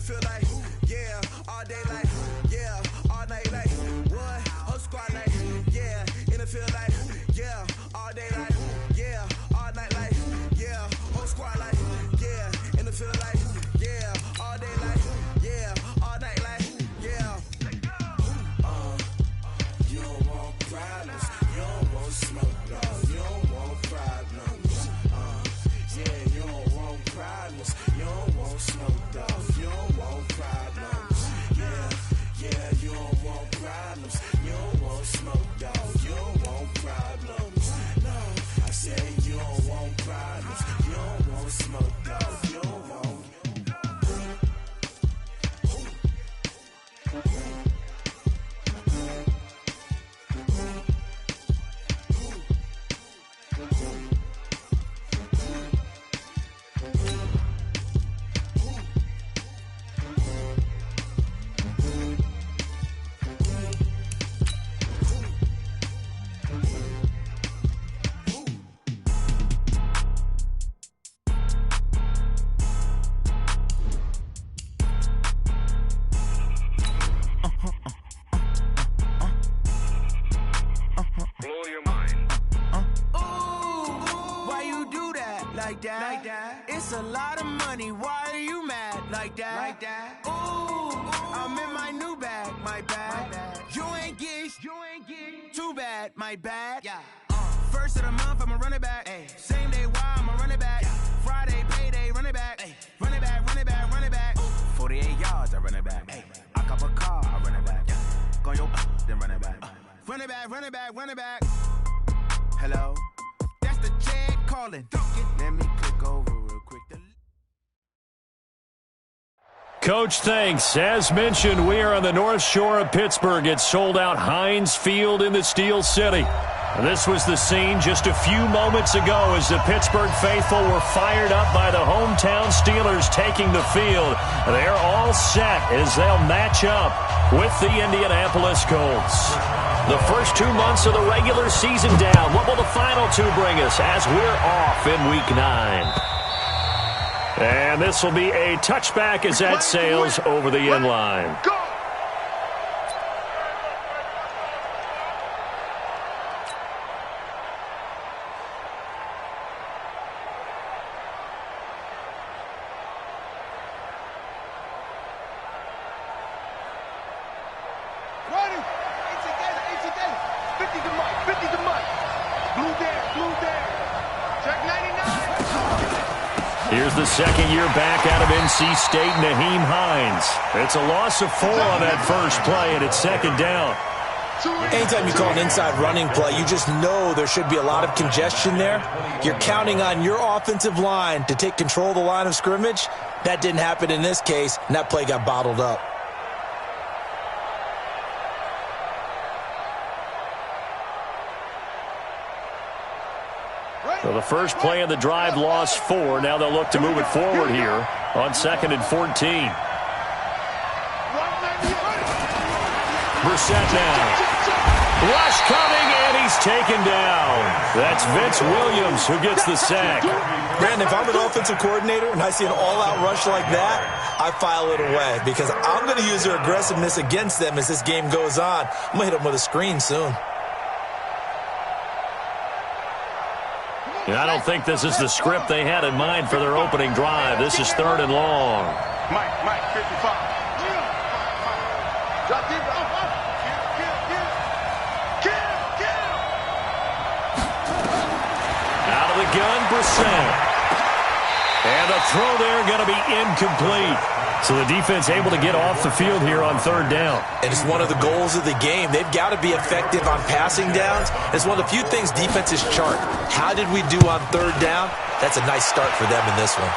feel like, yeah, all day like, yeah, all night like, what? Whole squad like, yeah, in the field like, yeah, all day like, yeah, all night like, yeah, whole squad like, yeah, in the field like, yeah, all day like, yeah, all night like, yeah. You don't want problems, you don't want smoke, no, you don't want problems. Yeah, you don't want problems, you don't want smoke, dog, you don't want problems. Yeah, you don't want problems, you don't want smoke, dog, you don't want problems. No, I said you don't want problems, you don't want smoke, dog, you don't want. Like that. It's a lot of money. Why are you mad like that? Ooh, I'm in my new bag, my bad. You ain't get too bad, my bad. Yeah. First of the month, I'ma run it back. Ay. Same day, why I'ma run it back. Friday, payday, run it back. Ay. Run it back, run it back, run it back. 48 yards, I run it back. Ay. I cop a car, I run it back. Go your then run it back. Run it back, run it back, run it back. Hello? That's the Chad calling. Let me click over real quick. Coach, thanks. As mentioned, we are on the North Shore of Pittsburgh. It's sold out Heinz Field in the Steel City. This was the scene just a few moments ago as the Pittsburgh faithful were fired up by the hometown Steelers taking the field. They're all set as they'll match up with the Indianapolis Colts. The first 2 months of the regular season down. What will the final two bring us as we're off in Week 9? And this will be a touchback as that sails over the end line. Here's the second year back out of NC State, Nyheim Hines. It's a loss of 4 on that first play, and it's second down. Anytime you call an inside running play, you just know there should be a lot of congestion there. You're counting on your offensive line to take control of the line of scrimmage. That didn't happen in this case, and that play got bottled up. So the first play of the drive lost 4. Now they'll look to move it forward here on 2nd and 14. Brissett now. Rush coming, and he's taken down. That's Vince Williams who gets the sack. Brandon, if I'm an offensive coordinator and I see an all-out rush like that, I file it away because I'm going to use their aggressiveness against them as this game goes on. I'm going to hit them with a screen soon. I don't think this is the script they had in mind for their opening drive. This is 3rd and long. Mike, 55. Drop deep. Out of the gun, Brissett. And the throw there going to be incomplete. So the defense able to get off the field here on 3rd down. And it's one of the goals of the game. They've got to be effective on passing downs. It's one of the few things defenses chart. How did we do on 3rd down? That's a nice start for them in this one.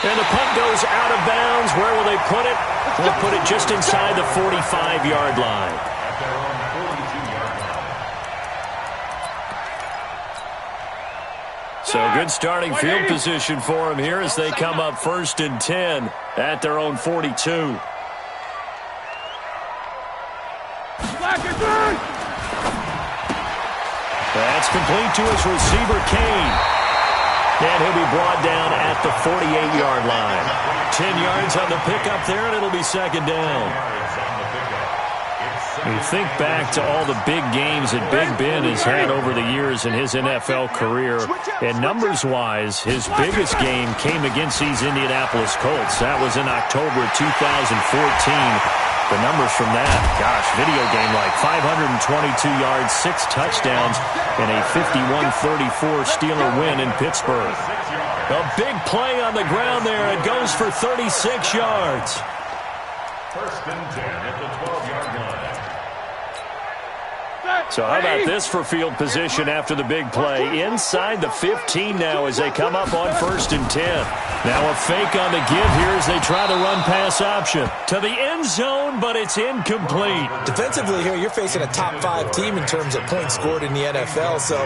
And the punt goes out of bounds. Where will they put it? They'll put it just inside the 45-yard line. So good starting field position for them here as they come up 1st and 10 at their own 42. That's complete to his receiver, Kane. And he'll be brought down at the 48-yard line. 10 yards on the pickup there, and it'll be second down. You think back to all the big games that Big Ben has had over the years in his NFL career, and numbers-wise, his biggest game came against these Indianapolis Colts. That was in October 2014. The numbers from that, gosh, video game like 522 yards, 6 touchdowns, and a 51-34 Steeler win in Pittsburgh. A big play on the ground there. It goes for 36 yards. First and 10 at the 12-yard line. So how about this for field position after the big play? Inside the 15 now as they come up on first and 10. Now a fake on the give here as they try to run pass option. To the end zone, but it's incomplete. Defensively here, you're facing a top 5 team in terms of points scored in the NFL. So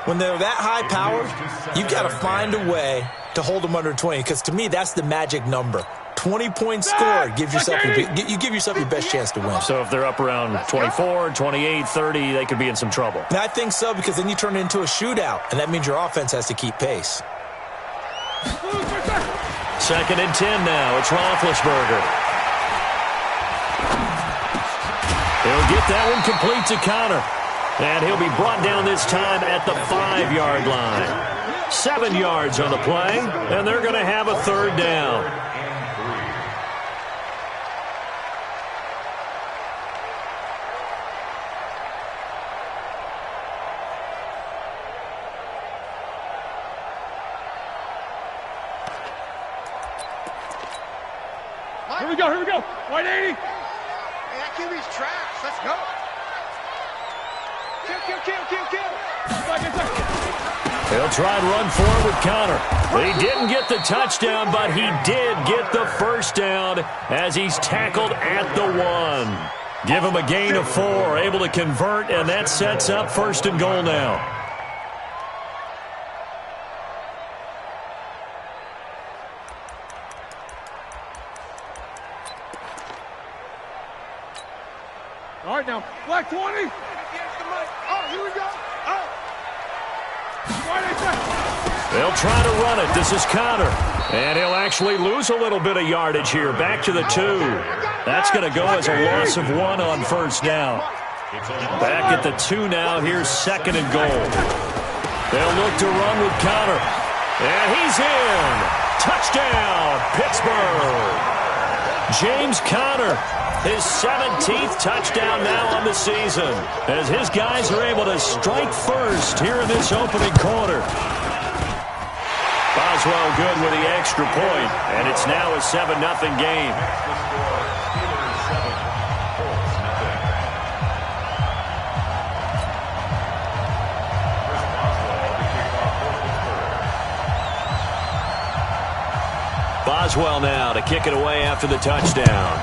when they're that high powered, you've got to find a way to hold them under 20. Because to me, that's the magic number. 20 points scored gives yourself you give yourself your best chance to win. So if they're up around 24, 28, 30, they could be in some trouble. And I think so, because then you turn it into a shootout, and that means your offense has to keep pace. Second and 10 now. It's Roethlisberger. He'll get that one complete to Conner. And he'll be brought down this time at the 5-yard line. 7 yards on the play, and they're going to have a third down. Here we go. 180. Hey, that QB's trash. Let's go. Kill. He'll try and run forward with Conner. He didn't get the touchdown, but he did get the first down as he's tackled at the 1. Give him a gain of 4, able to convert, and that sets up first and goal now. All right, now, black 20. Oh, here we go. Oh. They'll try to run it. This is Conner. And he'll actually lose a little bit of yardage here. Back to the 2. That's going to go as a loss of 1 on first down. Back at the 2 now. Here's second and goal. They'll look to run with Conner. And he's in. Touchdown, Pittsburgh. James Conner. His 17th touchdown now on the season as his guys are able to strike first here in this opening quarter. Boswell good with the extra point, and it's now a 7-0 game. Boswell now to kick it away after the touchdown.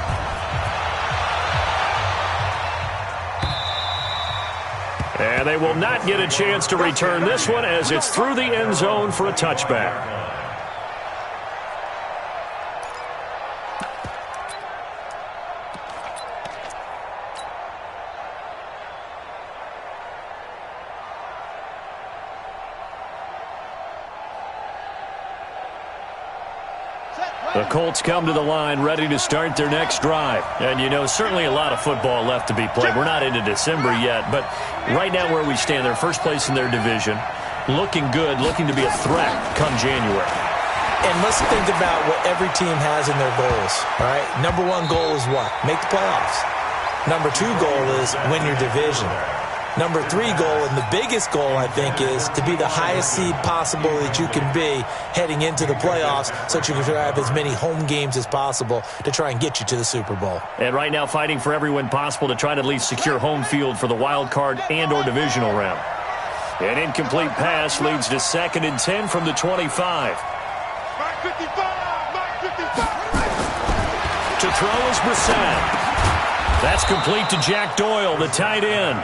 And they will not get a chance to return this one as it's through the end zone for a touchback. The Colts come to the line ready to start their next drive. And, you know, certainly a lot of football left to be played. We're not into December yet, but right now where we stand, they're first place in their division. Looking good, looking to be a threat come January. And let's think about what every team has in their goals, all right? Number 1 goal is what? Make the playoffs. Number 2 goal is win your division. Number 3 goal, and the biggest goal, I think, is to be the highest seed possible that you can be heading into the playoffs so that you can have as many home games as possible to try and get you to the Super Bowl. And right now fighting for every win possible to try to at least secure home field for the wild card and or divisional round. An incomplete pass leads to second and 10 from the 25. Mark 55. To throw is Brissett. That's complete to Jack Doyle, the tight end.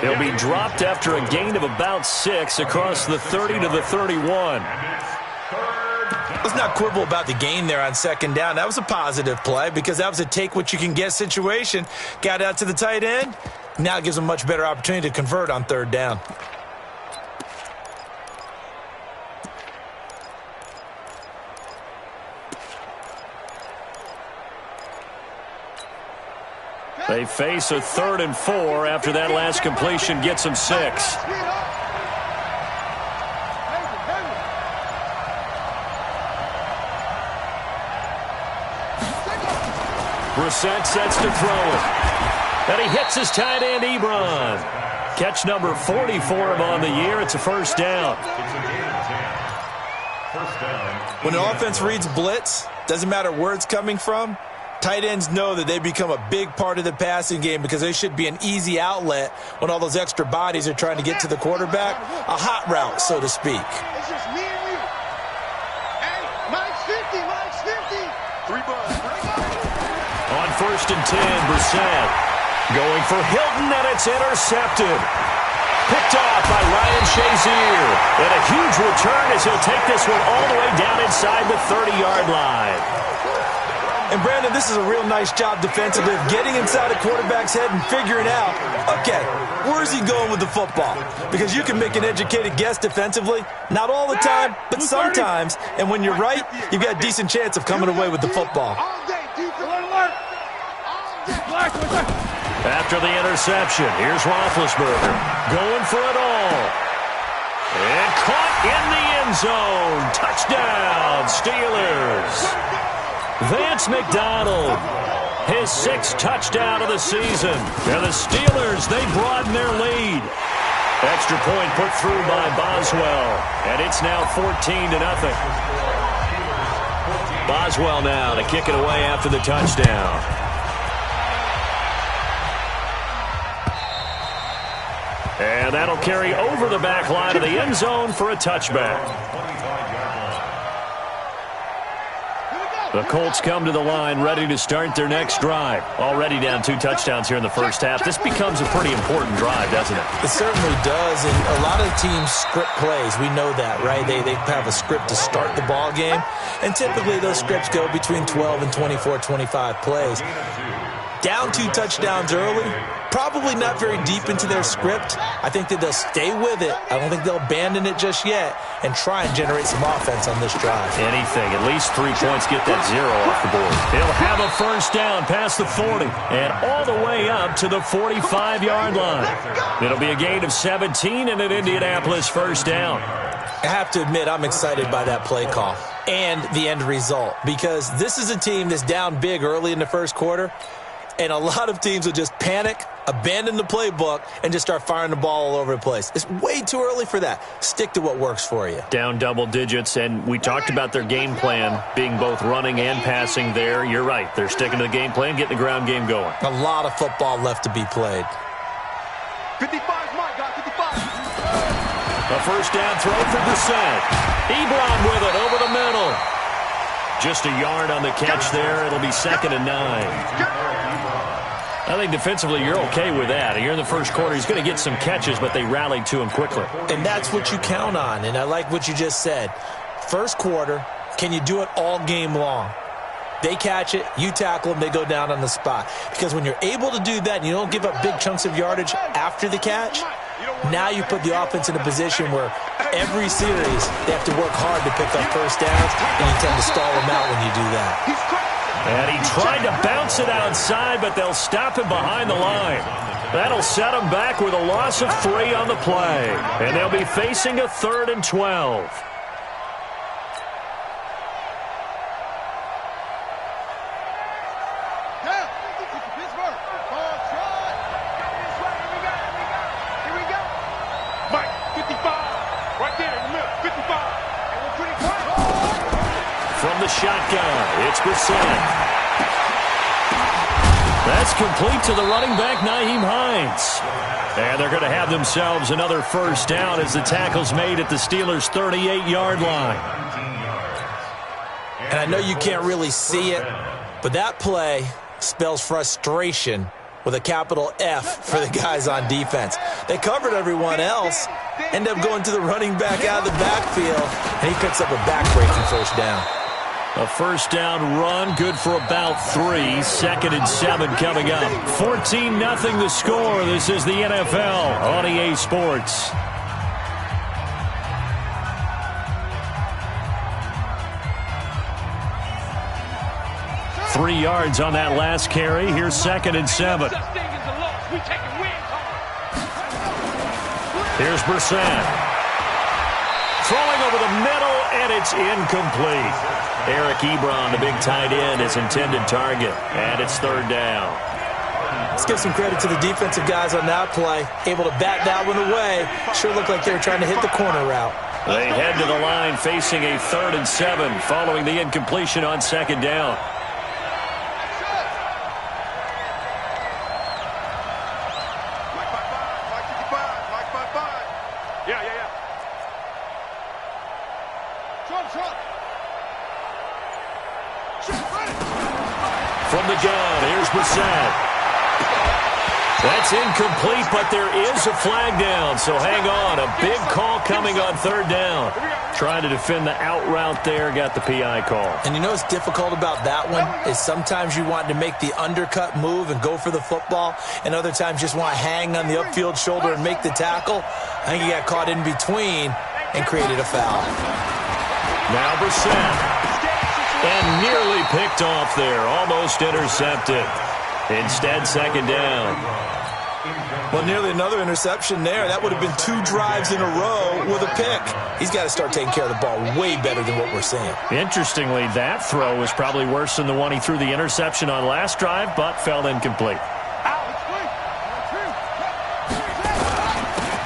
He'll be dropped after a gain of about 6 across the 30 to the 31. Let's not quibble about the gain there on second down. That was a positive play because that was a take-what-you-can-get situation. Got out to the tight end. Now it gives them a much better opportunity to convert on third down. They face a 3rd and 4 after that last completion gets them 6. Brissett sets to throw it. And he hits his tight end, Ebron. Catch number 40 for him on the year. It's a first down. When an offense reads blitz, doesn't matter where it's coming from, tight ends know that they become a big part of the passing game because they should be an easy outlet when all those extra bodies are trying to get to the quarterback. A hot route, so to speak. It's just me and you. Hey, Mike's 50, Mike's 50. 3 bucks. On 1st and 10, Brissett going for Hilton, and it's intercepted. Picked off by Ryan Shazier. And a huge return as he'll take this one all the way down inside the 30-yard line. And, Brandon, this is a real nice job defensively of getting inside a quarterback's head and figuring out, okay, where's he going with the football? Because you can make an educated guess defensively. Not all the time, but sometimes. And when you're right, you've got a decent chance of coming away with the football. All day, defense. After the interception, here's Roethlisberger going for it all. And caught in the end zone. Touchdown, Steelers. Vance McDonald, his 6th touchdown of the season. And the Steelers, they broaden their lead. Extra point put through by Boswell. And it's now 14-0. Boswell now to kick it away after the touchdown. And that'll carry over the back line of the end zone for a touchback. The Colts come to the line ready to start their next drive. Already down 2 touchdowns here in the first half. This becomes a pretty important drive, doesn't it? It certainly does, and a lot of teams script plays. We know that, right? They have a script to start the ball game, and typically those scripts go between 12 and 24, 25 plays. Down 2 touchdowns early, probably not very deep into their script. I think that they'll stay with it. I don't think they'll abandon it just yet and try and generate some offense on this drive. Anything. At least 3 points, get that 0 off the board. He'll have a first down past the 40 and all the way up to the 45-yard line. It'll be a gain of 17 and an Indianapolis first down. I have to admit, I'm excited by that play call and the end result because this is a team that's down big early in the first quarter. And a lot of teams will just panic, abandon the playbook, and just start firing the ball all over the place. It's way too early for that. Stick to what works for you. Down double digits, and we talked about their game plan being both running and passing there. You're right. They're sticking to the game plan, getting the ground game going. A lot of football left to be played. 55's Mike, got 55. A first down throw for Brissett. Ebron with it over the middle. Just a yard on the catch there. It'll be 2nd and 9. I think defensively you're okay with that. You're in the first quarter. He's going to get some catches, but they rallied to him quickly. And that's what you count on, and I like what you just said. First quarter, can you do it all game long? They catch it, you tackle them, they go down on the spot. Because when you're able to do that and you don't give up big chunks of yardage after the catch, now you put the offense in a position where every series they have to work hard to pick up first downs, and you tend to stall them out when you do that. And he tried to bounce it outside, but they'll stop him behind the line. That'll set him back with a loss of 3 on the play. And they'll be facing a 3rd and 12. Shotgun. It's Brissett. That's complete to the running back, Nyheim Hines. And they're going to have themselves another first down as the tackle's made at the Steelers' 38-yard line. And I know you can't really see it, but that play spells frustration with a capital F for the guys on defense. They covered everyone else, end up going to the running back out of the backfield, and he picks up a back-breaking first down. A first down run, good for about 3. 2nd and 7 coming up. 14-0 the score. This is the NFL on EA Sports. 3 yards on that last carry. Here's 2nd and 7. Here's Brissett. Throwing over the middle, and it's incomplete. Eric Ebron, the big tight end, his intended target, and it's 3rd down. Let's give some credit to the defensive guys on that play. Able to bat that one away. Sure looked like they were trying to hit the corner route. They head to the line facing a 3rd and 7 following the incompletion on 2nd down. From the gun, here's Brissett. That's incomplete, but there is a flag down, so hang on. A big call coming on 3rd down. Trying to defend the out route there, got the PI call. And you know what's difficult about that one is sometimes you want to make the undercut move and go for the football, and other times just want to hang on the upfield shoulder and make the tackle. I think he got caught in between and created a foul. Now Brissett. And nearly picked off there, almost intercepted. Instead, 2nd down. Well, nearly another interception there. That would have been 2 drives in a row with a pick. He's got to start taking care of the ball way better than what we're seeing. Interestingly, that throw was probably worse than the one he threw the interception on last drive, but fell incomplete.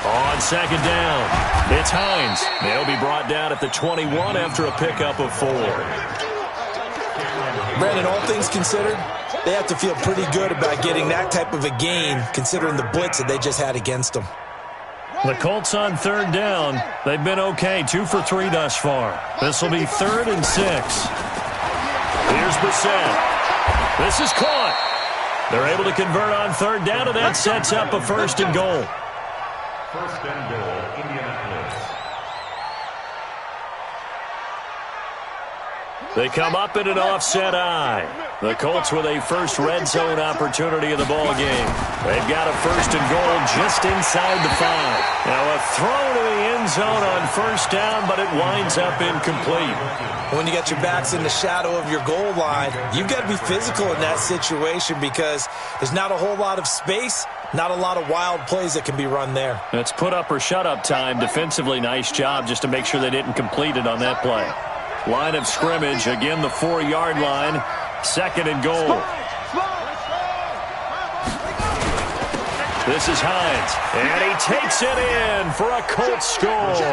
On 2nd down, it's Hines. They'll be brought down at the 21 after a pickup of 4. Brandon, all things considered, they have to feel pretty good about getting that type of a gain, considering the blitz that they just had against them. The Colts on 3rd down. They've been okay, 2 for 3 thus far. This will be 3rd and 6. Here's Brissett. This is caught. They're able to convert on 3rd down, and that sets up a 1st and goal. 1st and goal, Indianapolis. They come up in an offset eye. The Colts with a first red zone opportunity in the ball game. They've got a 1st and goal just inside the 5. Now a throw to the end zone on 1st down, but it winds up incomplete. When you got your backs in the shadow of your goal line, you've got to be physical in that situation because there's not a whole lot of space, not a lot of wild plays that can be run there. It's put up or shut up time. Defensively, nice job just to make sure they didn't complete it on that play. Line of scrimmage, again the 4-yard line. 2nd and goal. This is Hines, and he takes it in for a Colts score.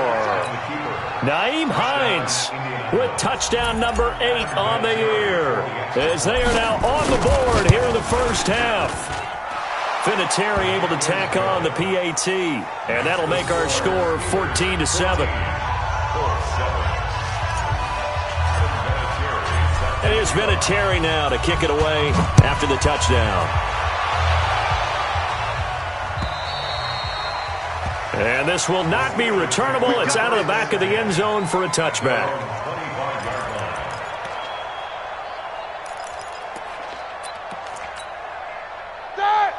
Nyheim Hines with touchdown number 8 on the year, as they are now on the board here in the 1st half. Vinatieri able to tack on the PAT, and that'll make our score 14-7. And here's Vinatieri now to kick it away after the touchdown. And this will not be returnable. It's out of the back of the end zone for a touchback.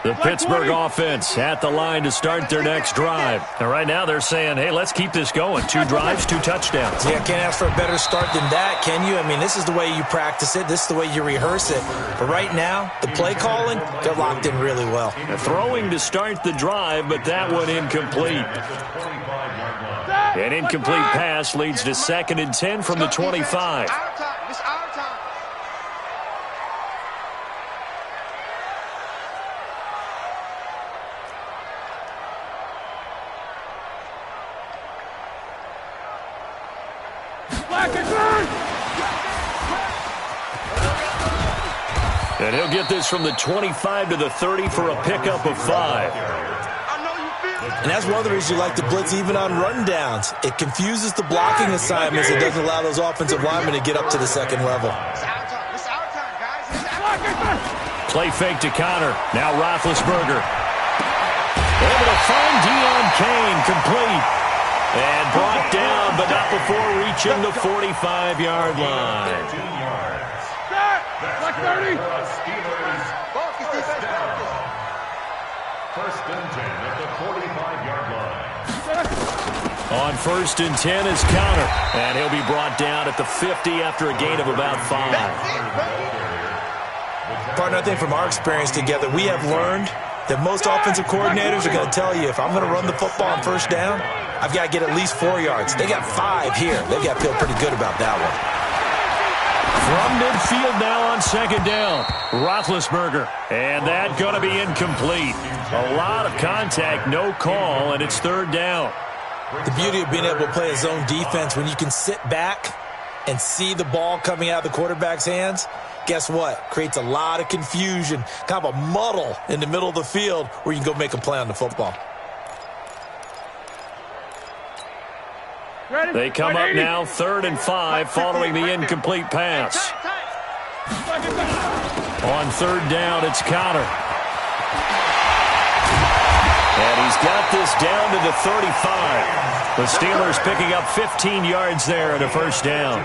The Pittsburgh offense at the line to start their next drive. And right now they're saying, hey, let's keep this going. 2 drives, 2 touchdowns. Yeah, can't ask for a better start than that, can you? I mean, this is the way you practice it. This is the way you rehearse it. But right now, the play calling, they're locked in really well. Throwing to start the drive, but that one incomplete. An incomplete pass leads to 2nd and 10 from the 25. And he'll get this from the 25 to the 30 for a pickup of 5. And that's one of the reasons you like to blitz even on rundowns. It confuses the blocking assignments. It doesn't allow those offensive linemen to get up to the 2nd level. Play fake to Connor. Now Roethlisberger. Able to find Deon Cain, complete. And brought down, but not before reaching the 45-yard line. 30. First and 10 at the 45-yard line. On 1st and 10 is Connor. And he'll be brought down at the 50 after a gain of about 5. Partner, I think from our experience together, we have learned that most offensive coordinators are going to tell you, if I'm going to run the football on first down, I've got to get at least 4 yards. They got 5 here. They've got to feel pretty good about that one. From midfield now on second down, Roethlisberger. And that going to be incomplete. A lot of contact, no call, and it's third down. The beauty of being able to play a zone defense when you can sit back and see the ball coming out of the quarterback's hands, guess what? Creates a lot of confusion, kind of a muddle in the middle of the field where you can go make a play on the football. They come up now 3rd and 5 following the incomplete pass. On third down, it's Conner. And he's got this down to the 35. The Steelers picking up 15 yards there at a first down.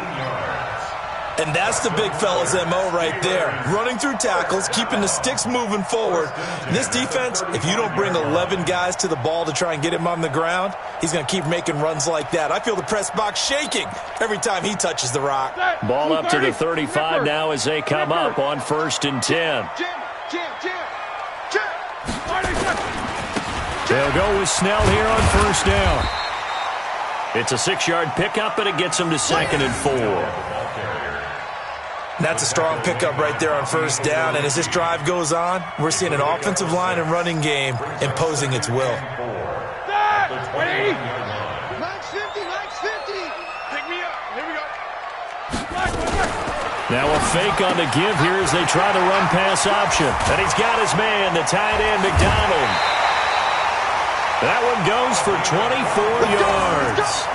And that's the big fella's MO right there. Running through tackles, keeping the sticks moving forward. This defense, if you don't bring 11 guys to the ball to try and get him on the ground, he's going to keep making runs like that. I feel the press box shaking every time he touches the rock. Ball up to the 35 now as they come up on 1st and 10. They'll go with Snell here on first down. It's a 6-yard pickup, and it gets him to 2nd and 4. That's a strong pickup right there on first down. And as this drive goes on, we're seeing an offensive line and running game imposing its will. Max 50, Max 50. Pick me up. Here we go. Now a fake on the give here as they try the run-pass option. And he's got his man, the tight end, McDonald. That one goes for 24 yards.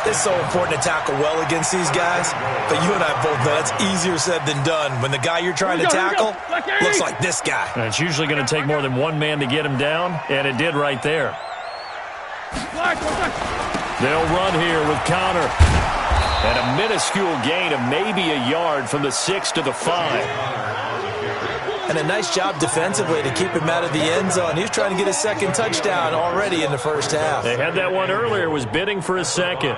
It's so important to tackle well against these guys, but you and I both know that's easier said than done when the guy you're trying to tackle looks like this guy. And it's usually going to take more than one man to get him down, and it did right there. They'll run here with Conner. And a minuscule gain of maybe a yard from the 6 to the 5. And a nice job defensively to keep him out of the end zone. He was trying to get his second touchdown already in the first half. They had that one earlier, was bidding for a second.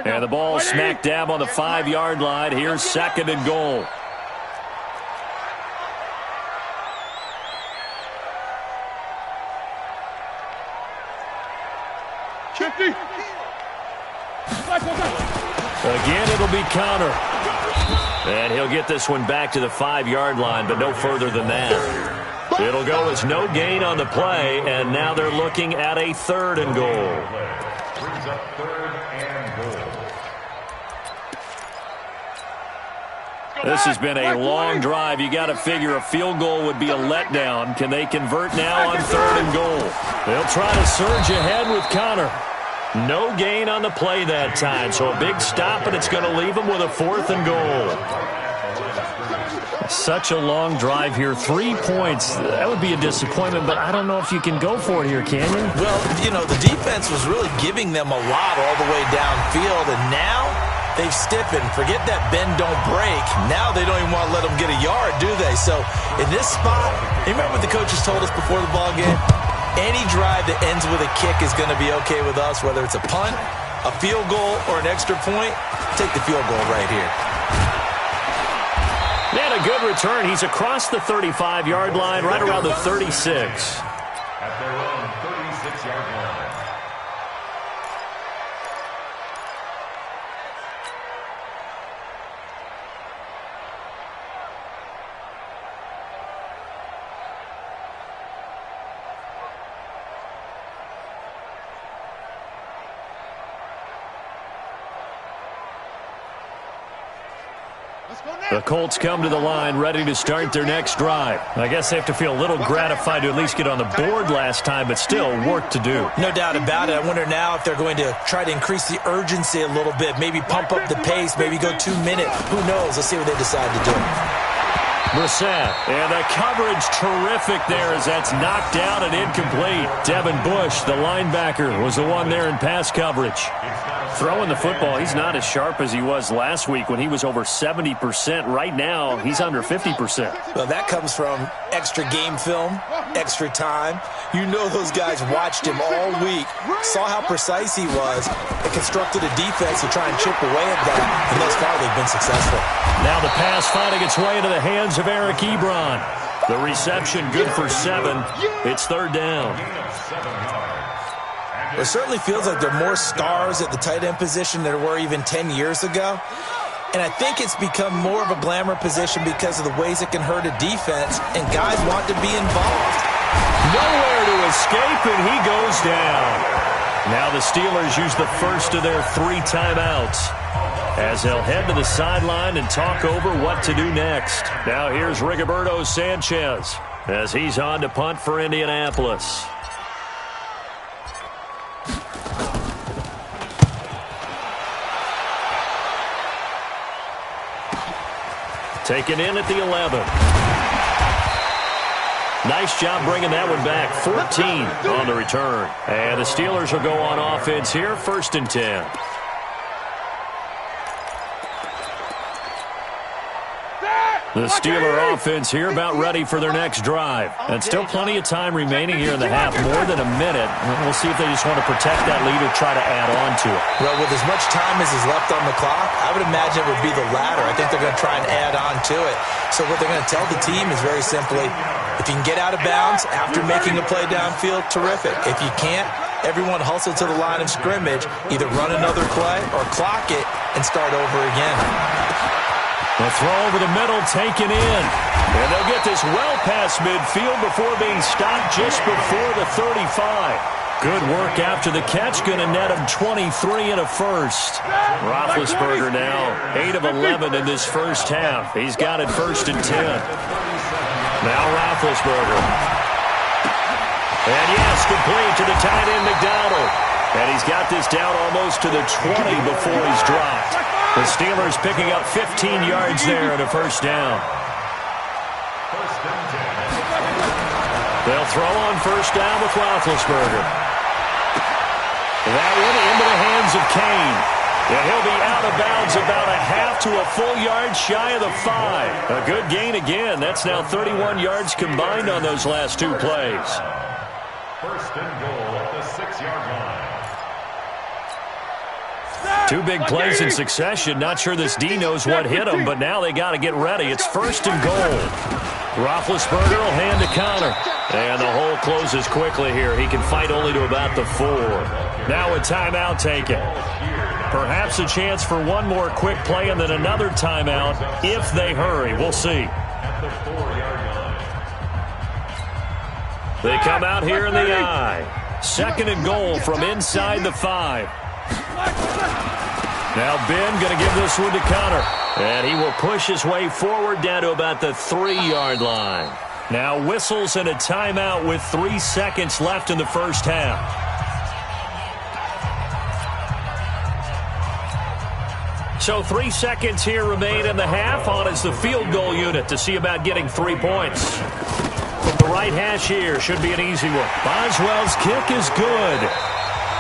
And the ball smack dab on the 5-yard line. Here's 2nd and goal. Again, it'll be Conner. And he'll get this one back to the 5-yard line, but no further than that. It'll go as no gain on the play, and now they're looking at a 3rd and goal. Brings up 3rd and goal. This has been a long drive. You got to figure a field goal would be a letdown. Can they convert now on 3rd and goal? They'll try to surge ahead with Conner. No gain on the play that time, so a big stop, and it's going to leave them with a 4th and goal. Such a long drive here. 3 points. That would be a disappointment, but I don't know if you can go for it here, can you? Well, you know, the defense was really giving them a lot all the way downfield, and now they've stiffened. Forget that bend, don't break. Now they don't even want to let them get a yard, do they? So in this spot, you remember what the coaches told us before the ball game? Any drive that ends with a kick is going to be okay with us, whether it's a punt, a field goal, or an extra point. Take the field goal right here. And a good return. He's across the 35-yard line, right around the 36. At their own 36-yard line. The Colts come to the line ready to start their next drive. I guess they have to feel a little gratified to at least get on the board last time, but still work to do. No doubt about it. I wonder now if they're going to try to increase the urgency a little bit, maybe pump up the pace, maybe go 2 minute. Who knows? Let's see what they decide to do. Brissett, and the coverage terrific there as that's knocked down and incomplete. Devin Bush, the linebacker, was the one there in pass coverage. Throwing the football, he's not as sharp as he was last week when he was over 70%. Right now, he's under 50%. Well, that comes from extra game film, extra time. You know those guys watched him all week, saw how precise he was, and constructed a defense to try and chip away at that, and thus far they've been successful. Now the pass finding its way into the hands of Eric Ebron. The reception good for 7. It's third down. It certainly feels like there are more stars at the tight end position than there were even 10 years ago. And I think it's become more of a glamour position because of the ways it can hurt a defense, and guys want to be involved. Nowhere to escape, and he goes down. Now the Steelers use the first of their 3 timeouts as they'll head to the sideline and talk over what to do next. Now here's Rigoberto Sanchez as he's on to punt for Indianapolis. Taken in at the 11. Nice job bringing that one back. 14 on the return. And the Steelers will go on offense here, 1st and 10. The Steeler offense here about ready for their next drive. And still plenty of time remaining here in the half, more than a minute. We'll see if they just want to protect that lead or try to add on to it. Well, with as much time as is left on the clock, I would imagine it would be the latter. I think they're going to try and add on to it. So what they're going to tell the team is very simply, if you can get out of bounds after making a play downfield, terrific. If you can't, everyone hustle to the line of scrimmage, either run another play or clock it and start over again. The throw over the middle, taken in. And they'll get this well past midfield before being stopped just before the 35. Good work after the catch. Going to net him 23 and a first. Roethlisberger now 8 of 11 in this first half. He's got it 1st and 10. Now Roethlisberger. And yes, complete to the tight end McDonald. And he's got this down almost to the 20 before he's dropped. The Steelers picking up 15 yards there and a first down. They'll throw on first down with Roethlisberger. That one into the hands of Kane. And he'll be out of bounds about a half to a full yard shy of the 5. A good gain again. That's now 31 yards combined on those last 2 plays. 1st and goal at the 6-yard line. 2 big plays in succession. Not sure this D knows what hit him, but now they got to get ready. It's 1st and goal. Roethlisberger will hand to Connor. And the hole closes quickly here. He can fight only to about the 4. Now a timeout taken. Perhaps a chance for one more quick play and then another timeout if they hurry. We'll see. They come out here in the I. 2nd and goal from inside the 5. Now Ben going to give this one to Connor. And he will push his way forward down to about the 3-yard line. Now whistles and a timeout with 3 seconds left in the first half. So 3 seconds here remain in the half. On is the field goal unit to see about getting 3 points. From the right hash here, should be an easy one. Boswell's kick is good.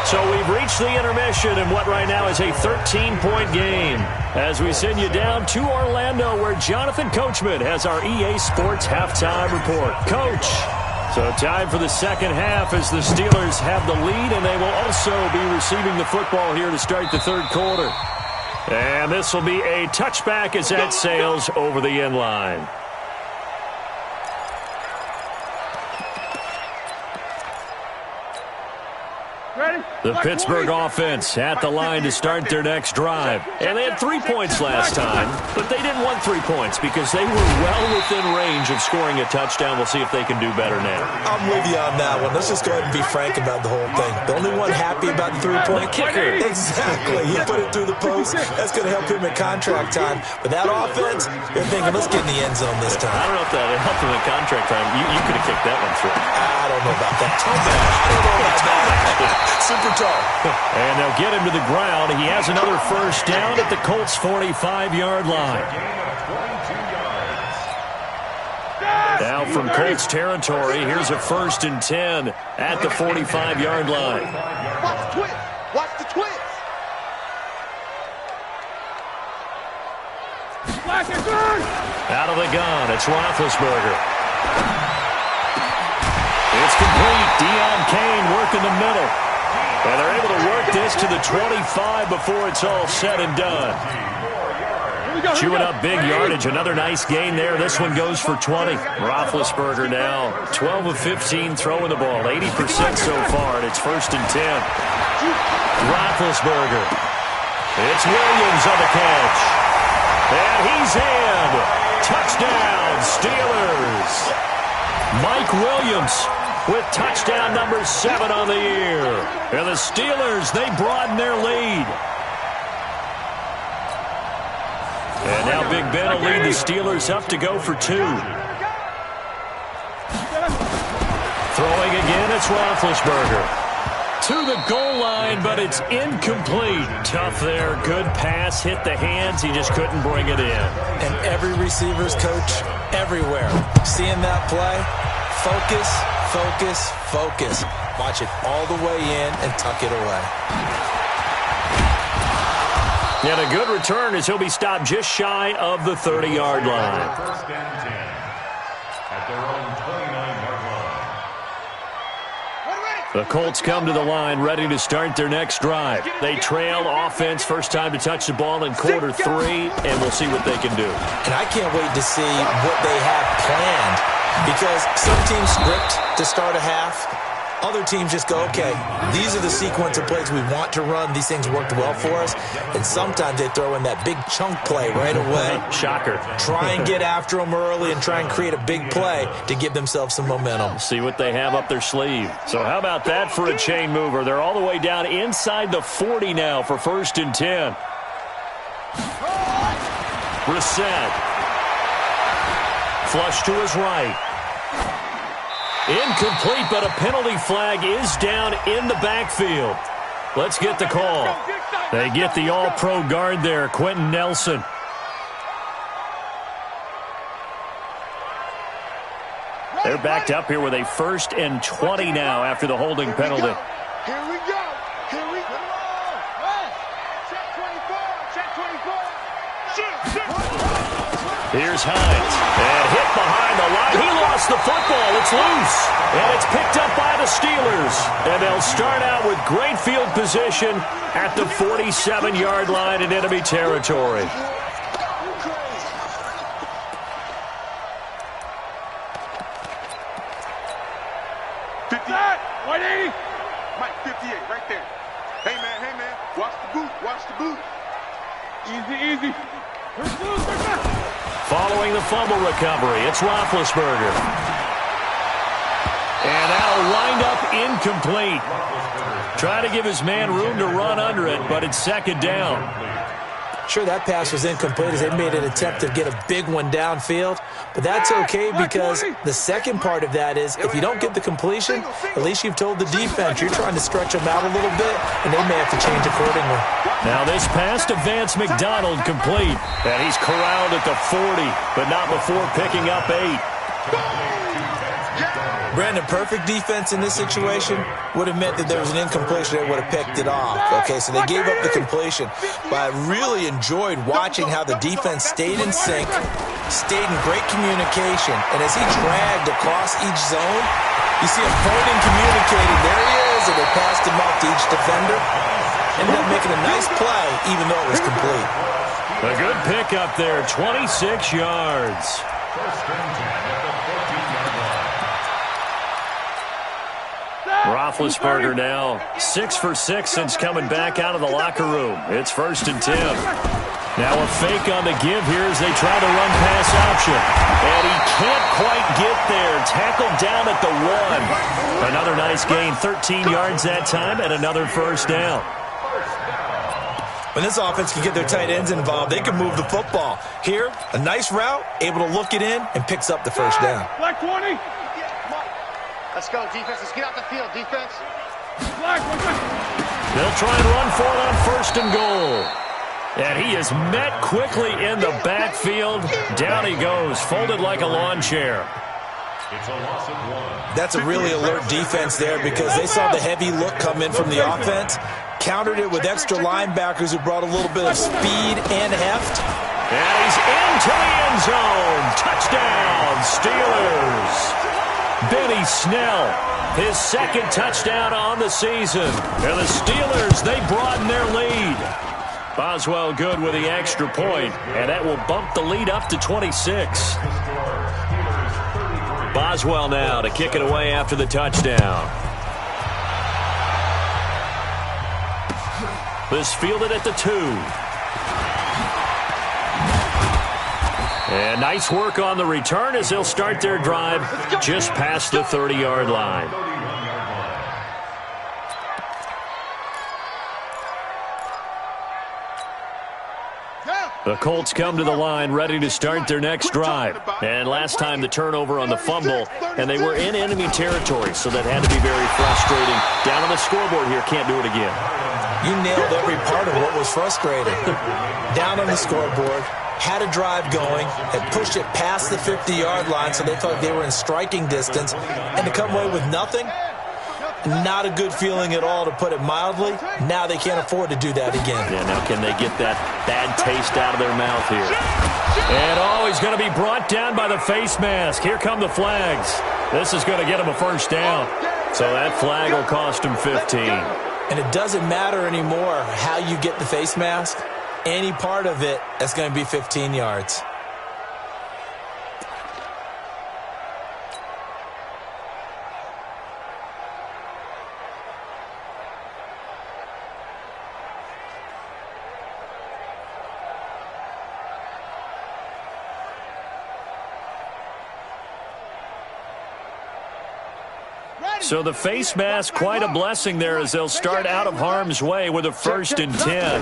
So we've reached the intermission in what right now is a 13-point game as we send you down to Orlando where Jonathan Coachman has our EA Sports halftime report. Coach, so time for the second half as the Steelers have the lead and they will also be receiving the football here to start the 3rd quarter. And this will be a touchback as that sails over the end line. The Pittsburgh offense at the line to start their next drive. And they had 3 points last time, but they didn't want 3 points because they were well within range of scoring a touchdown. We'll see if they can do better now. I'm with you on that one. Let's just go ahead and be frank about the whole thing. The only one happy about the 3-point kicker. Exactly. He put it through the post. That's going to help him at contract time. But that offense, they're thinking, let's get in the end zone this time. I don't know if that helped him at contract time. You could have kicked that one through. I don't know about that. I don't know about that. Super tall. And they'll get him to the ground. He has another first down at the Colts' 45-yard line. Now from Colts territory, here's a 1st and 10 at the 45-yard line. Watch the twist. Watch the twist. Out of the gun, it's Roethlisberger. It's complete. Deion Kane working the middle. And they're able to work this to the 25 before it's all said and done. Chewing up big yardage. Another nice gain there. This one goes for 20. Roethlisberger now 12 of 15 throwing the ball. 80% so far, and it's 1st and 10. Roethlisberger. It's Williams on the catch. And he's in. Touchdown, Steelers. Mike Williams with touchdown number 7 on the year. And the Steelers, they broaden their lead. And now Big Ben will lead the Steelers up to go for 2. Throwing again, it's Roethlisberger. To the goal line, but it's incomplete. Tough there. Good pass. Hit the hands. He just couldn't bring it in. And every receiver's coach everywhere. Seeing that play, focus, focus, focus. Watch it all the way in and tuck it away. And a good return as he'll be stopped just shy of the 30-yard line. 1st and 10 at their own 29-yard line. The Colts come to the line ready to start their next drive. They trail offense, first time to touch the ball in quarter 3, and we'll see what they can do. And I can't wait to see what they have planned, because some teams script to start a half. Other teams just go, okay, these are the sequence of plays we want to run. These things worked well for us. And sometimes they throw in that big chunk play right away. Shocker. Try and get after them early and try and create a big play to give themselves some momentum. See what they have up their sleeve. So how about that for a chain mover? They're all the way down inside the 40 now for 1st and 10. Brissett. Flush to his right. Incomplete, but a penalty flag is down in the backfield. Let's get the call. They get the all-pro guard there, Quentin Nelson. They're backed up here with a 1st and 20 now after the holding penalty. Here we go. Here we go. Check 24. Check 24. Here's Hines. And hit behind the line. He lost the football. It's loose. And it's picked up by the Steelers. And they'll start out with great field position at the 47-yard line in enemy territory. White 80. Mike 58, right there. Hey, man, watch the boot, watch the boot. Easy. Following the fumble recovery, it's Roethlisberger. And that'll wind up incomplete. Try to give his man room to run under it, but it's 2nd down. Sure, that pass was incomplete as they made an attempt to get a big one downfield. But that's okay, because the second part of that is if you don't get the completion, at least you've told the defense you're trying to stretch them out a little bit, and they may have to change accordingly. Now this pass to Vance McDonald complete. And he's corralled at the 40, but not before picking up 8. Brandon, perfect defense in this situation would have meant that there was an incompletion. They would have picked it off. Okay, so they gave up the completion. But I really enjoyed watching how the defense stayed in sync, stayed in great communication. And as he dragged across each zone, you see him pointing, communicating. There he is, and they passed him off to each defender. Ended up making a nice play, even though it was complete. A good pickup there, 26 yards. 1st and 10 at the 14-yard line. Roethlisberger now 6 for 6 since coming back out of the locker room. It's 1st and 10. Now a fake on the give here as they try to run pass option. And he can't quite get there. Tackled down at the 1. Another nice gain, 13 yards that time, and another 1st down. When this offense can get their tight ends involved, they can move the football. Here, a nice route, able to look it in, and picks up the 1st down. Black 20. Let's go, defense. Let's get out the field, defense. Black. They'll try and run for it on 1st and goal. And he is met quickly in the backfield. Down he goes, folded like a lawn chair. It's a loss of 1. That's a really alert defense there, because they saw the heavy look come in from the offense, countered it with extra linebackers who brought a little bit of speed and heft, And he's into the end zone. Touchdown, Steelers. Benny Snell, his second touchdown on the season. And the Steelers, they broaden their lead. Boswell good with the extra point, and that will bump the lead up to 26. Boswell now to kick it away after the touchdown. This fielded at the 2. And nice work on the return as they'll start their drive just past the 30-yard line. The Colts come to the line ready to start their next drive. And last time the turnover on the fumble, and they were in enemy territory, so that had to be very frustrating. Down on the scoreboard here, can't do it again. You nailed every part of what was frustrating. Down on the scoreboard, had a drive going, had pushed it past the 50-yard line, so they felt like they were in striking distance, and to come away with nothing, not a good feeling at all, to put it mildly. Now they can't afford to do that again. Yeah, now can they get that bad taste out of their mouth here? And he's going to be brought down by the face mask. Here come the flags. This is going to get him a first down. So that flag will cost him 15. And it doesn't matter anymore how you get the face mask. Any part of it, that's going to be 15 yards. So the face mask, quite a blessing there as they'll start out of harm's way with a 1st and 10.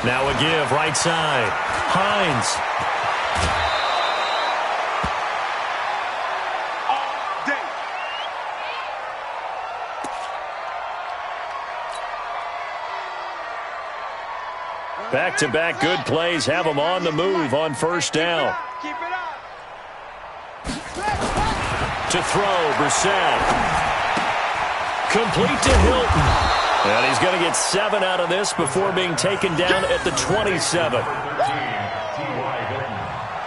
Now a give, right side. Hines. Back-to-back good plays have them on the move on first down. To throw, Brissett. Complete to Hilton. And he's going to get 7 out of this before being taken down at the 27.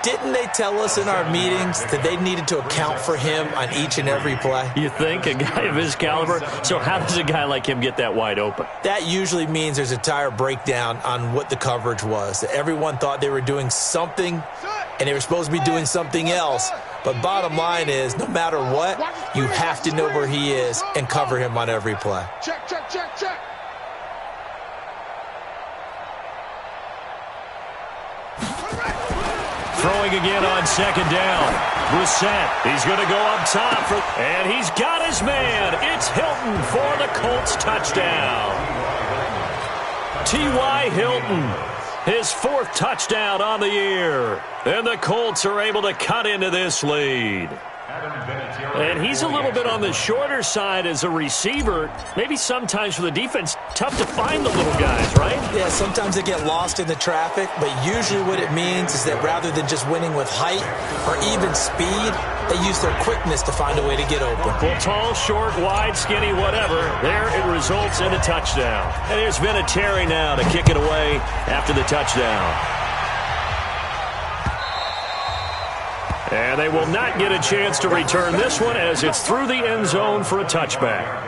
Didn't they tell us in our meetings that they needed to account for him on each and every play? You think? A guy of his caliber? So how does a guy like him get that wide open? That usually means there's a entire breakdown on what the coverage was. Everyone thought they were doing something, and they were supposed to be doing something else. But bottom line is, no matter what, you have to know where he is and cover him on every play. Check, check, check, check. Throwing again on second down. Brissett, he's going to go up top. And he's got his man. It's Hilton for the Colts touchdown. T.Y. Hilton, his 4th touchdown on the year. And the Colts are able to cut into this lead. And he's a little bit on the shorter side as a receiver. Maybe sometimes for the defense, tough to find the little guys, right? Yeah, sometimes they get lost in the traffic, but usually what it means is that rather than just winning with height or even speed, they use their quickness to find a way to get open. Well, tall, short, wide, skinny, whatever, there it results in a touchdown. And here's Vinatieri now to kick it away after the touchdown. And they will not get a chance to return this one as it's through the end zone for a touchback.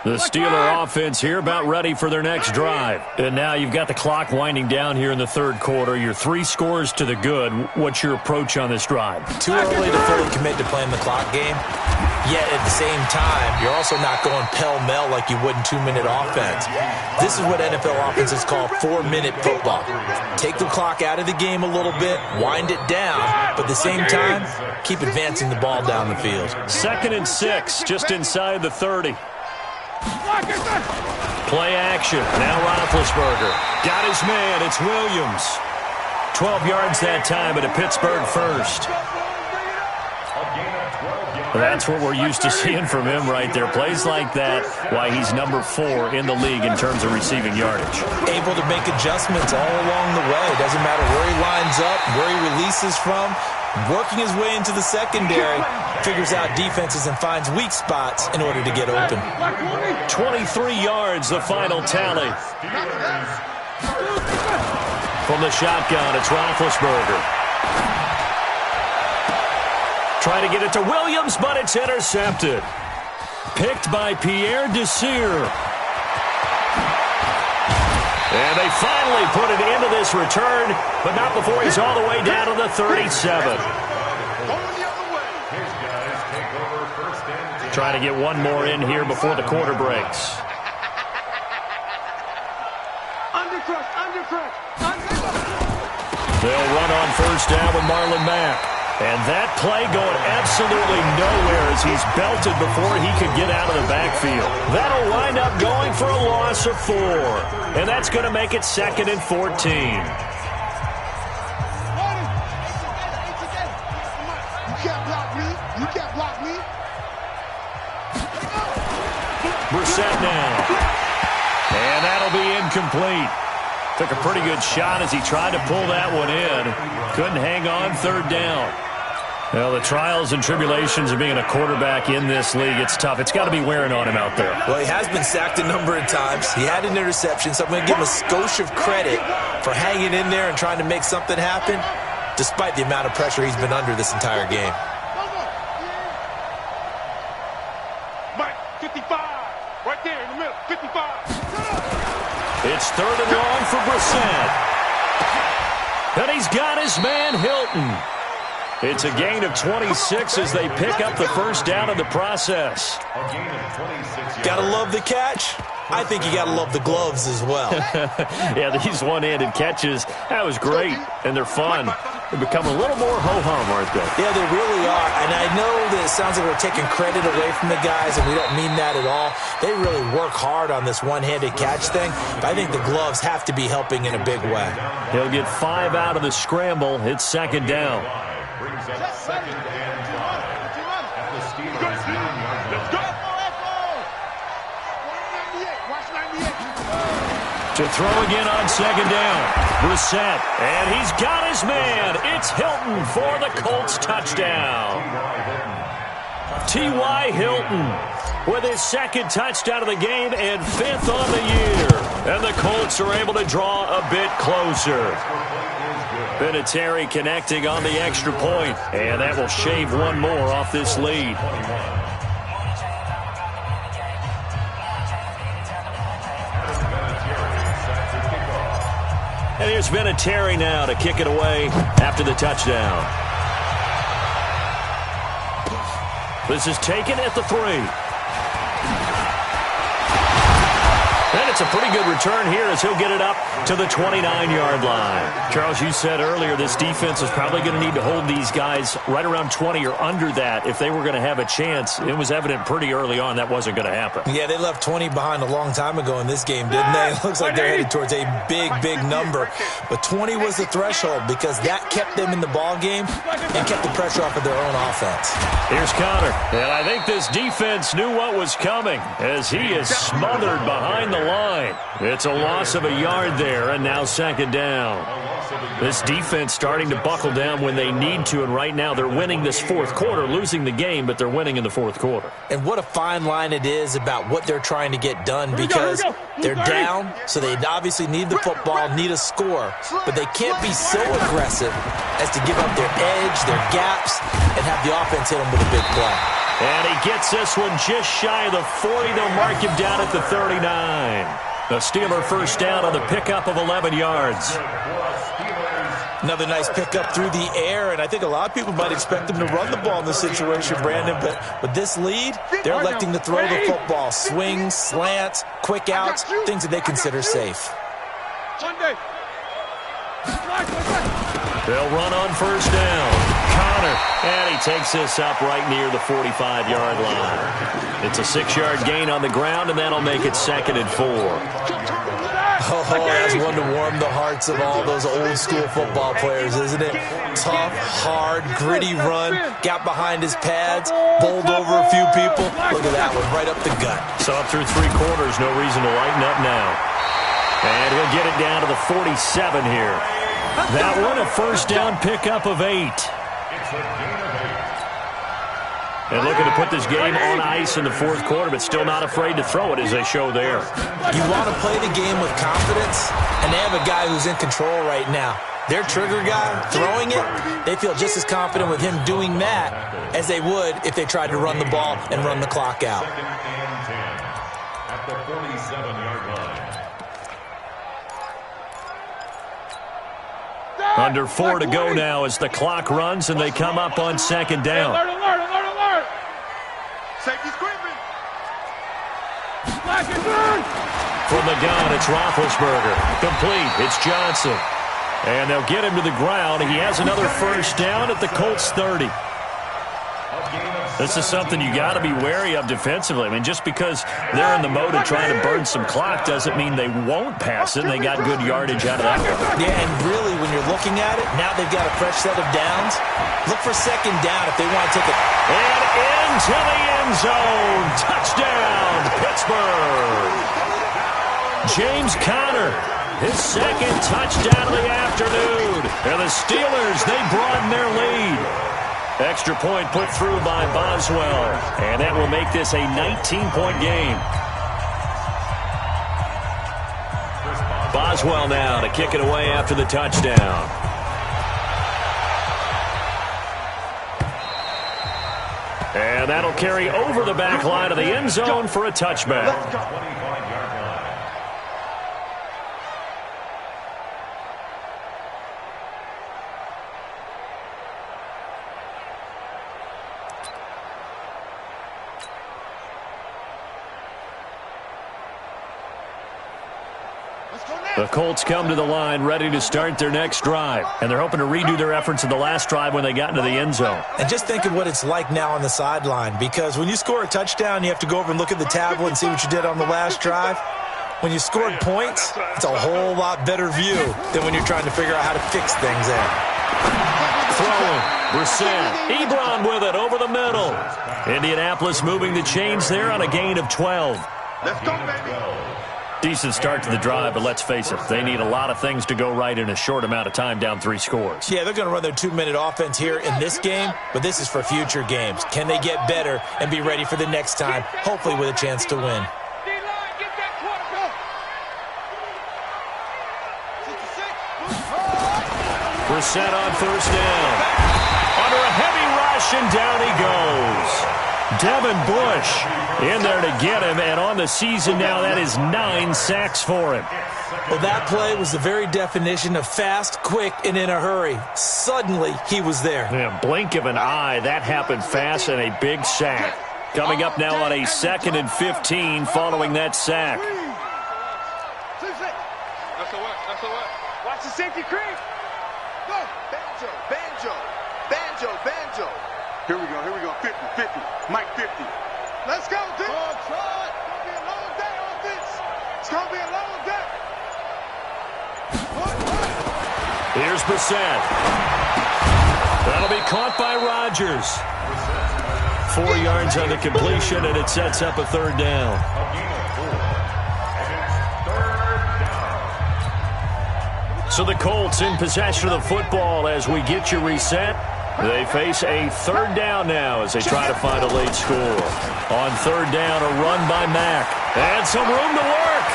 The Steeler offense here about ready for their next drive. And now you've got the clock winding down here in the third quarter. You're 3 scores to the good. What's your approach on this drive? Too early to fully commit to playing the clock game. Yet at the same time, you're also not going pell-mell like you would in 2-minute offense. This is what NFL offenses call 4-minute football. Take the clock out of the game a little bit, wind it down, but at the same time, keep advancing the ball down the field. 2nd and 6, just inside the 30. Play action. Now Roethlisberger. Got his man. It's Williams. 12 yards that time, but a Pittsburgh first. That's what we're used to seeing from him right there. Plays like that, why he's number 4 in the league in terms of receiving yardage. Able to make adjustments all along the way. Doesn't matter where he lines up, where he releases from. Working his way into the secondary, figures out defenses and finds weak spots in order to get open. 23 yards, the final tally. From the shotgun, it's Roethlisberger. Try to get it to Williams, but it's intercepted. Picked by Pierre Desir. And they finally put it into this return, but not before he's all the way down to the 37. Trying to get one more in here before the quarter breaks. They'll run on first down with Marlon Mack. And that play going absolutely nowhere as he's belted before he could get out of the backfield. That'll wind up going for a loss of 4. And that's going to make it 2nd and 14. You can't block me. You can't block me. Brissett now. And that'll be incomplete. Took a pretty good shot as he tried to pull that one in. Couldn't hang on, 3rd down. Well, the trials and tribulations of being a quarterback in this league, it's tough. It's got to be wearing on him out there. Well, he has been sacked a number of times. He had an interception, so I'm going to give him a skosh of credit for hanging in there and trying to make something happen, despite the amount of pressure he's been under this entire game. Mike, 55. Right there in the middle, 55. It's 3rd and long for Brissett. And he's got his man Hilton. It's a gain of 26 as they pick up the first down in the process. Gotta love the catch. I think you gotta love the gloves as well. Yeah, these one-handed catches, that was great, and they're fun. They become a little more ho-hum, aren't they? Yeah, they really are. And I know that it sounds like we're taking credit away from the guys, and we don't mean that at all. They really work hard on this one-handed catch thing, but I think the gloves have to be helping in a big way. He'll get 5 out of the scramble. It's 2nd down. Brings up 2nd and 5 at the Steelers' 9-yard line. To throw again on 2nd down. Brissett, and he's got his man. It's Hilton for the Colts touchdown. T.Y. Hilton with his 2nd touchdown of the game and 5th on the year. And the Colts are able to draw a bit closer. Vinatieri connecting on the extra point, and that will shave one more off this lead. And here's Vinatieri now to kick it away after the touchdown. This is taken at the 3. And it's a pretty good return here as he'll get it up to the 29-yard line. Charles, you said earlier this defense is probably going to need to hold these guys right around 20 or under that if they were going to have a chance. It was evident pretty early on that wasn't going to happen. Yeah, they left 20 behind a long time ago in this game, didn't they? It looks like they're headed towards a big, big number. But 20 was the threshold because that kept them in the ball game and kept the pressure off of their own offense. Here's Connor. And I think this defense knew what was coming as he is smothered behind the line. It's a loss of a yard there, and now 2nd down. This defense starting to buckle down when they need to, and right now they're winning this 4th quarter, losing the game, but they're winning in the 4th quarter. And what a fine line it is about what they're trying to get done because they're down, so they obviously need the football, need a score, but they can't be so aggressive as to give up their edge, their gaps, and have the offense hit them with a big play. And he gets this one just shy of the 40. They'll mark him down at the 39. The Steeler first down on the pickup of 11 yards. Another nice pickup through the air, and I think a lot of people might expect them to run the ball in this situation, Brandon, but with this lead, they're electing to throw the football. Swings, slants, quick outs, things that they consider safe. They'll run on first down. Connor, and he takes this up right near the 45-yard line. It's a 6-yard gain on the ground, and that'll make it 2nd and 4. Oh, that's one to warm the hearts of all those old-school football players, isn't it? Tough, hard, gritty run, got behind his pads, bowled over a few people. Look at that one, right up the gut. So up through 3 quarters, no reason to lighten up now. And he'll get it down to the 47 here. That one, a first down pickup of 8. And looking to put this game on ice in the 4th quarter, but still not afraid to throw it as they show there. You want to play the game with confidence, and they have a guy who's in control right now. Their trigger guy throwing it, they feel just as confident with him doing that as they would if they tried to run the ball and run the clock out. Second and 10 at the 47-yard line. Under 4 to go now as the clock runs and they come up on 2nd down. Alert. Safety screaming. From the gun, it's Roethlisberger. Complete. It's Johnson. And they'll get him to the ground. He has another first down at the Colts 30. This is something you got to be wary of defensively. I mean, just because they're in the mode of trying to burn some clock doesn't mean they won't pass it, and they got good yardage out of that one. Yeah, and really, when you're looking at it, now they've got a fresh set of downs. Look for 2nd down if they want to take it. And into the end zone. Touchdown, Pittsburgh. James Conner, his 2nd touchdown of the afternoon. And the Steelers, they broaden their lead. Extra point put through by Boswell. And that will make this a 19-point game. Boswell now to kick it away after the touchdown. And that'll carry over the back line of the end zone for a touchback. The Colts come to the line ready to start their next drive. And they're hoping to redo their efforts in the last drive when they got into the end zone. And just think of what it's like now on the sideline, because when you score a touchdown, you have to go over and look at the tablet and see what you did on the last drive. When you scored points, it's a whole lot better view than when you're trying to figure out how to fix things there. Throwing. Brissett. Ebron with it over the middle. Indianapolis moving the chains there on a gain of 12. Let's go, baby. Decent start to the drive, but let's face it, they need a lot of things to go right in a short amount of time, down 3 scores. Yeah, they're going to run their 2-minute offense here in this game, but this is for future games. Can they get better and be ready for the next time, hopefully with a chance to win? Brissett on first down. Under a heavy rush, and down he goes. Devin Bush in there to get him, and on the season now, that is 9 sacks for him. Well, that play was the very definition of fast, quick, and in a hurry. Suddenly, he was there. Yeah, blink of an eye, that happened fast, and a big sack. Coming up now on a 2nd and 15 following that sack. That's a what? Watch the safety creep. Go. Banjo. Here we go. 50. Mike 50. Let's go, dude. It's gonna be a long day on this. It's gonna be a long day. Here's Brissett. That'll be caught by Rodgers. 4 yards on the completion, and it sets up a 3rd down. So the Colts in possession of the football as we get you reset. They face a 3rd down now as they try to find a late score. On 3rd down, a run by Mack. And some room to work.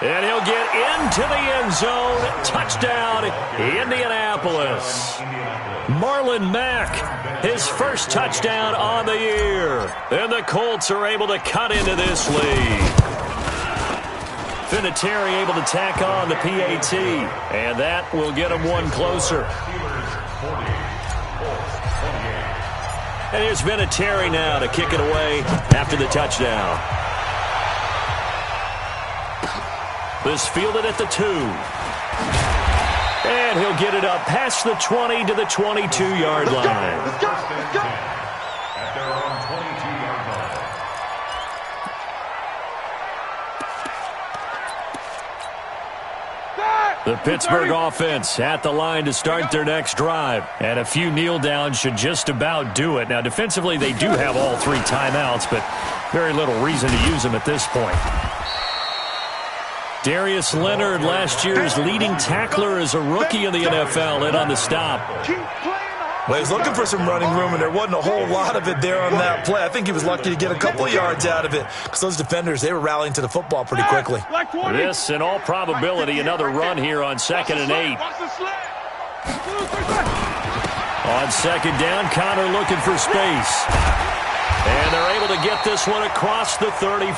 And he'll get into the end zone. Touchdown, Indianapolis. Marlon Mack, his first touchdown on the year. And the Colts are able to cut into this lead. Vinatieri able to tack on the PAT, and that will get him one closer. And here's Vinatieri now to kick it away after the touchdown. This fielded at the 2. And he'll get it up past the 20 to the 22-yard line. Let's go. At their own 22-yard line. The Pittsburgh offense at the line to start their next drive. And a few kneel downs should just about do it. Now, defensively, they do have all 3 timeouts, but very little reason to use them at this point. Darius Leonard, last year's leading tackler as a rookie in the NFL, in on the stop. Well, he was looking for some running room, and there wasn't a whole lot of it there on that play. I think he was lucky to get a couple of yards out of it because those defenders, they were rallying to the football pretty quickly. This, in all probability, another run here on 2nd and 8. On 2nd down, Connor looking for space. And they're able to get this one across the 35.